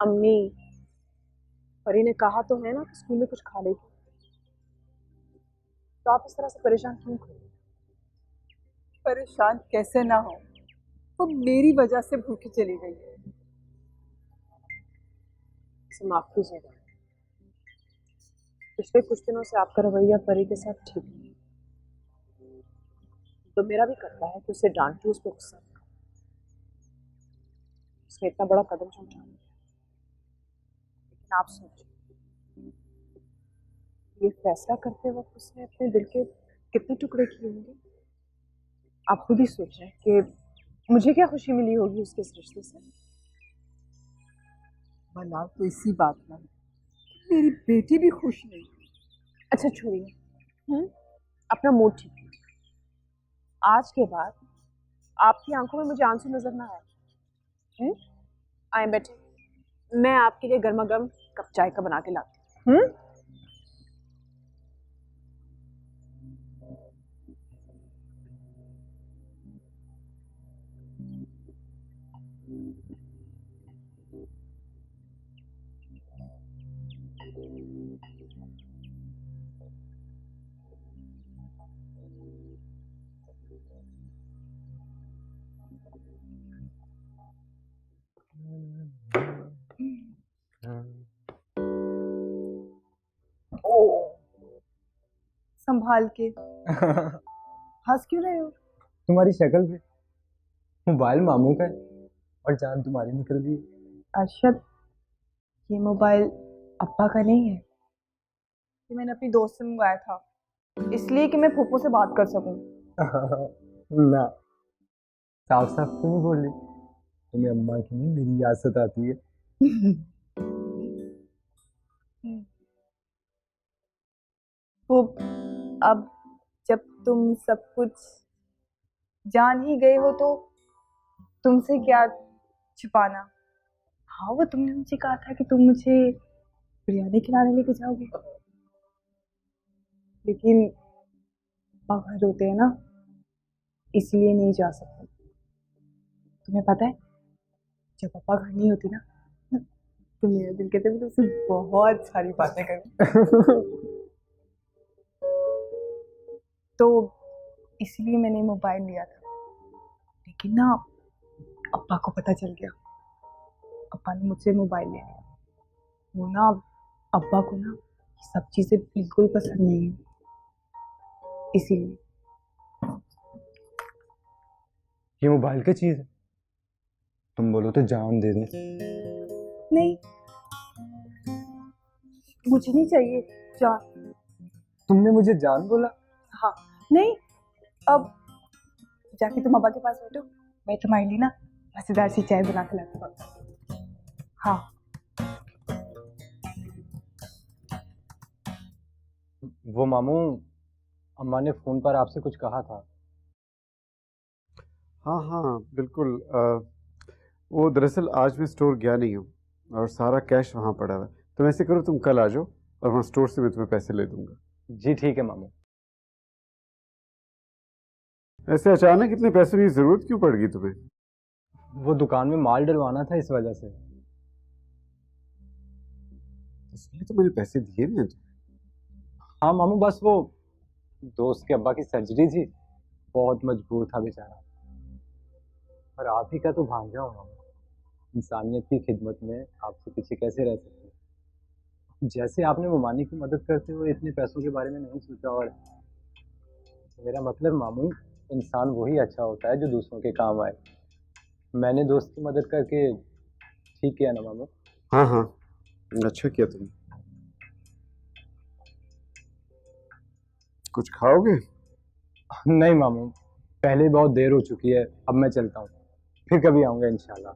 अम्मी, परी ने कहा तो है ना कि स्कूल में कुछ खा लेगी, तो आप इस तरह से परेशान क्यों कर रही हैं? परेशान कैसे ना हो, वो मेरी वजह से भूखी चली गई है। इसे माफ कीजिएगा, पिछले कुछ दिनों से आपका रवैया परी के साथ ठीक नहीं, तो मेरा भी करता है कि उसे डांटूं, उस पर गुस्सा करूं। उसने इतना बड़ा कदम जो उठा लिया, लेकिन आप सोचिए, ये फैसला करते वक्त उसने अपने दिल के कितने टुकड़े किए होंगे। आप खुद ही सोचें कि मुझे क्या खुशी मिली होगी उसके इस रिश्ते से। भला तो इसी बात में मेरी बेटी भी खुश नहीं। अच्छा छोड़िए, अपना मूड ठीक कीजिए। आज के बाद आपकी आंखों में मुझे आंसू नजर ना आए। आए बैठे, मैं आपके लिए गर्मा गर्म कप चाय का बना के लाती हूँ। ओ, संभाल के। हंस क्यों रहे हो? तुम्हारी शक्ल पे मोबाइल मामू का है और जान तुम्हारी निकल गई। अरशद, ये मोबाइल अब्बा का नहीं है। ये मैंने अपनी दोस्त से मंगवाया था, इसलिए कि मैं फूफो से बात कर सकूं। ना, साफ साफ क्यों नहीं बोल रही? तुम्हें अम्मा की नहीं मेरी याद सताती है। वो, अब जब तुम सब कुछ जान ही गए हो तो तुमसे क्या छुपाना। हाँ, वो तुमने मुझे कहा था कि तुम मुझे बिरयानी खिलाने लेके जाओगे, लेकिन पापा घर होते हैं ना, इसलिए नहीं जा सकते। तुम्हें पता है, जब पापा घर नहीं होती ना, तो मेरे दिल कहते हैं मैं तुमसे बहुत सारी बातें करूं। तो इसलिए मैंने मोबाइल लिया था, लेकिन ना अब्बा को पता चल गया। अब्बा ने मुझसे मोबाइल ले लिया। वो ना, अब्बा को ना ये सब चीजें बिल्कुल पसंद नहीं है, इसीलिए। ये मोबाइल की चीज है, तुम बोलो तो जान दे दे। नहीं, मुझे नहीं चाहिए जान। तुमने मुझे जान बोला? हाँ, नहीं, अब जाके तुम अब्बा के पास बैठो, मैं तुम्हारे लिए ना मजेदार सी चाय बना के लाती हूँ। हाँ। वो मामू, अम्मा ने फोन पर आपसे कुछ कहा था। हाँ हाँ बिल्कुल। वो दरअसल आज मैं स्टोर गया नहीं हूँ और सारा कैश वहाँ पड़ा हुआ है। तो ऐसे करो, तुम कल आ जाओ और वहाँ स्टोर से मैं तुम्हें पैसे ले दूंगा। जी ठीक है मामू। ऐसे अचानक इतने पैसों की जरूरत क्यों पड़ गई तुम्हें? वो दुकान में माल डलवाना था, इस वजह से। इसलिए तो मैंने पैसे दिए नहीं तुम्हें। हाँ मामू, बस वो दोस्त के अब्बा की सर्जरी थी, बहुत मजबूर था बेचारा। और आप ही का तो भांजा हूँ मामू, इंसानियत की खिदमत में आपसे पीछे कैसे रह सकते हैं। जैसे आपने मुमानी की मदद करते हुए इतने पैसों के बारे में नहीं सोचा। और मेरा मतलब मामू, इंसान वही अच्छा होता है जो दूसरों के काम आए। मैंने दोस्त की मदद करके ठीक किया ना मामू? हाँ हाँ, अच्छा किया तुमने। कुछ खाओगे? नहीं मामू, पहले ही बहुत देर हो चुकी है, अब मैं चलता हूँ, फिर कभी आऊँगा इंशाल्लाह।